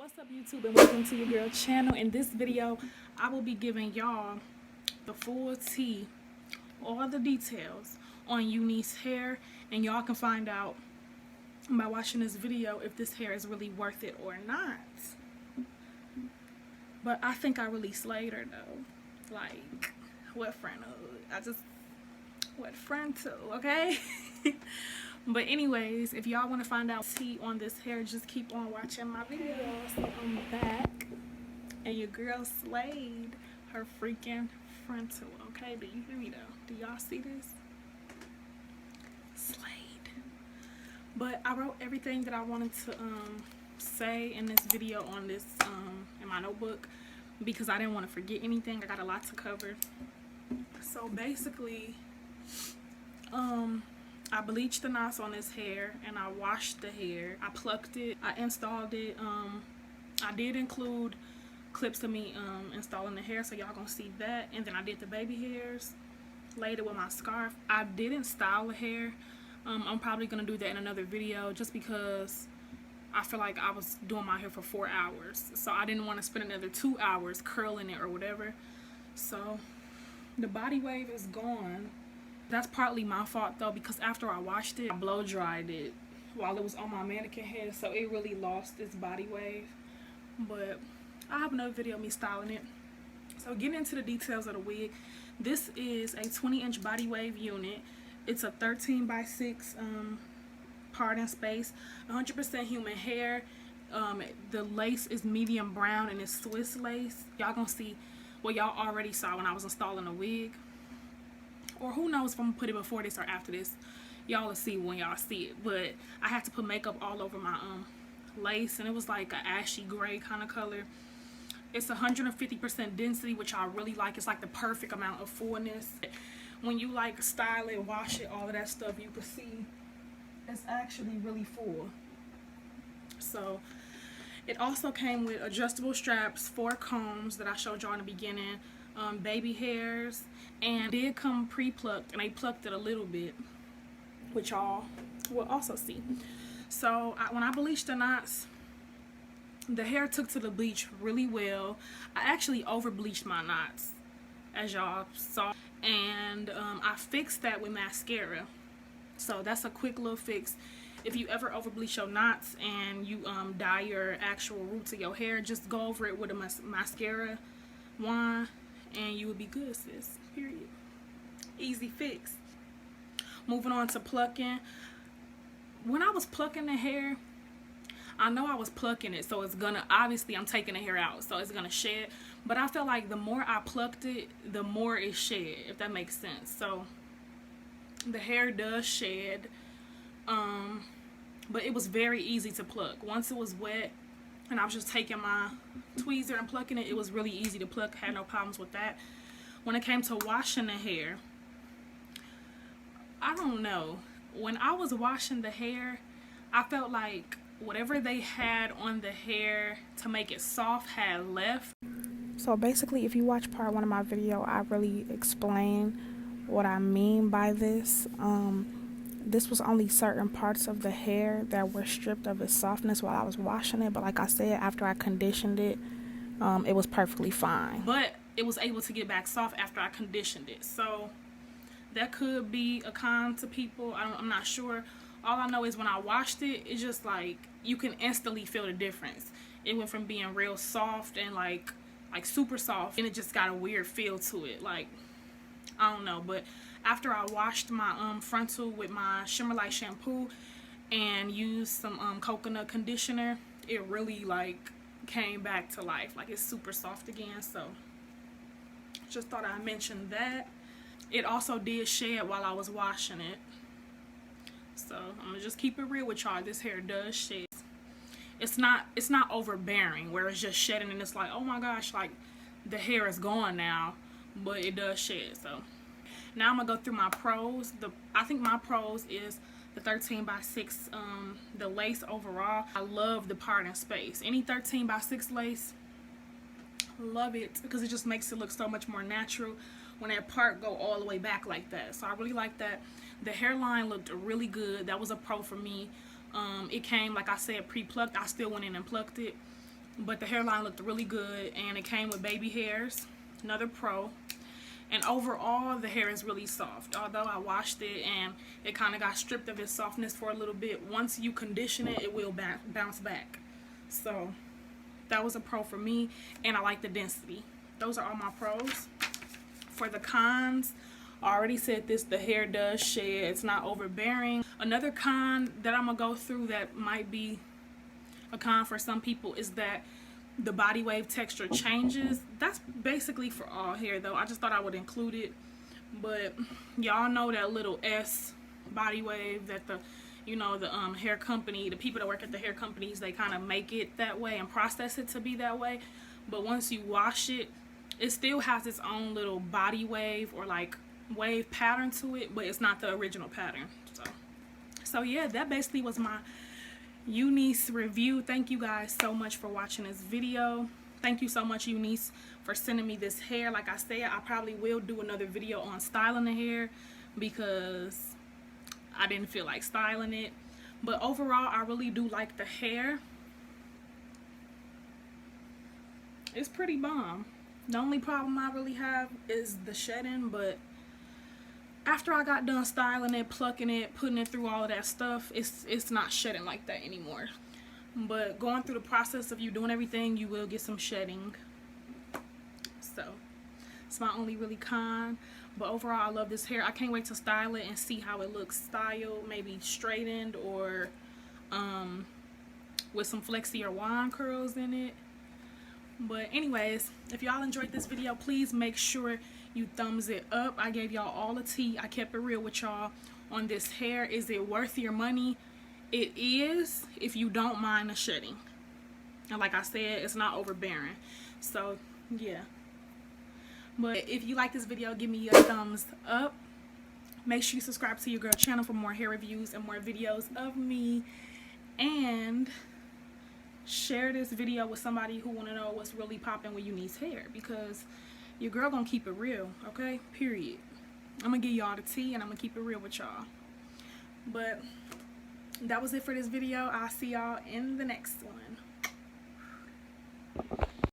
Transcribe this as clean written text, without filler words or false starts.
What's up, YouTube, and welcome to your girl channel. In this video, I will be giving y'all the full tea, all the details on Unice hair, and y'all can find out by watching this video if this hair is really worth it or not. But I think I really slayed her though. Like, what frontal? What frontal, okay? But anyways, if y'all want to find out tea on this hair, just keep on watching my video. So I'm back, and your girl slayed her freaking frontal, okay? Do you hear me though? Do y'all see this? Slayed. But I wrote everything that I wanted to say in this video on this in my notebook because I didn't want to forget anything. I got a lot to cover. So basically, I bleached the knots on this hair and I washed the hair. I plucked it. I installed it. I did include clips of me installing the hair, so y'all gonna see that. And then I did the baby hairs, laid it with my scarf. I didn't style the hair. I'm probably gonna do that in another video just because I feel like I was doing my hair for 4 hours, so I didn't want to spend another 2 hours curling it or whatever. So the body wave is gone. That's partly my fault though, because after I washed it, I blow dried it while it was on my mannequin head, so it really lost its body wave. But I have another video of me styling it. So getting into the details of the wig, this is a 20-inch body wave unit. It's a 13x6 part in space, 100% human hair. The lace is medium brown and it's Swiss lace. Y'all gonna see what y'all already saw when I was installing the wig. Or who knows if I'm gonna put it before this or after this. Y'all will see when y'all see it. But I had to put makeup all over my lace, and it was like an ashy gray kind of color. It's 150% density, which I really like. It's like the perfect amount of fullness. When you like style it, wash it, all of that stuff, you can see it's actually really full. So it also came with adjustable straps, 4 combs that I showed y'all in the beginning, baby hairs, and did come pre-plucked, and they plucked it a little bit, which y'all will also see. So when I bleached the knots, the hair took to the bleach really well. I actually over bleached my knots, as y'all saw, and I fixed that with mascara. So that's a quick little fix. If you ever over bleach your knots and you dye your actual roots of your hair, just go over it with a mascara wand and you will be good, sis. Period. Easy fix. Moving on to plucking. When I was plucking the hair, I know I was plucking it, so it's gonna, obviously I'm taking the hair out, so it's gonna shed. But I felt like the more I plucked it, the more it shed, if that makes sense. So the hair does shed, but it was very easy to pluck. Once it was wet and I was just taking my tweezer and plucking it, it was really easy to pluck. Had no problems with that. When it came to washing the hair, I don't know. When I was washing the hair, I felt like whatever they had on the hair to make it soft had left. So basically, if you watch part 1 of my video, I really explain what I mean by this. This was only certain parts of the hair that were stripped of its softness while I was washing it, but like I said, after I conditioned it, it was perfectly fine. But it was able to get back soft after I conditioned it, so that could be a con to people. I'm not sure. All I know is when I washed it, it's just like you can instantly feel the difference. It went from being real soft and like super soft, and it just got a weird feel to it. Like, I don't know, but after I washed my frontal with my Shimmer Light shampoo and used some coconut conditioner, it really like came back to life. Like, it's super soft again. So just thought I'd mention that. It also did shed while I was washing it. So I'm gonna just keep it real with y'all. This hair does shed. It's not overbearing where it's just shedding and it's like, oh my gosh, like the hair is gone now, but it does shed. So now I'm gonna go through my pros. I think my pros is the 13x6, the lace overall. I love the part in space. Any 13x6 lace, love it, because it just makes it look so much more natural when that part go all the way back like that. So I really like that. The hairline looked really good. That was a pro for me. It came, like I said, pre-plucked. I still went in and plucked it. but the hairline looked really good, and it came with baby hairs, another pro. And overall, the hair is really soft. Although I washed it and it kind of got stripped of its softness for a little bit, once you condition it, it will bounce back. So that was a pro for me, and I like the density. Those are all my pros. For the cons, I already said this, the hair does shed. It's not overbearing. Another con that I'm going to go through that might be a con for some people is that the body wave texture changes. That's basically for all hair though. I just thought I would include it. But y'all know that little S body wave that the, you know, the hair company, the people that work at the hair companies, they kind of make it that way and process it to be that way. But once you wash it, it still has its own little body wave or like wave pattern to it, but it's not the original pattern. So yeah, that basically was my Unice review. Thank you guys so much for watching this video. Thank you so much, Unice, for sending me this hair. Like I said, I probably will do another video on styling the hair because I didn't feel like styling it. But overall, I really do like the hair. It's pretty bomb. The only problem I really have is the shedding, but after I got done styling it, plucking it, putting it through all of that stuff, it's not shedding like that anymore. But going through the process of you doing everything, you will get some shedding. So it's my only really con. But overall, I love this hair. I can't wait to style it and see how it looks styled, maybe straightened or with some flexi or wand curls in it. But anyways, if y'all enjoyed this video, please make sure you thumbs it up. I gave y'all all the tea. I kept it real with y'all on this hair. Is it worth your money? It is, if you don't mind the shedding. And like I said, it's not overbearing. So yeah. But if you like this video, give me a thumbs up. Make sure you subscribe to your girl channel for more hair reviews and more videos of me. And share this video with somebody who want to know what's really popping with Unice hair, because your girl gonna keep it real, okay? Period. I'm gonna give y'all the tea and I'm gonna keep it real with y'all. But that was it for this video. I'll see y'all in the next one.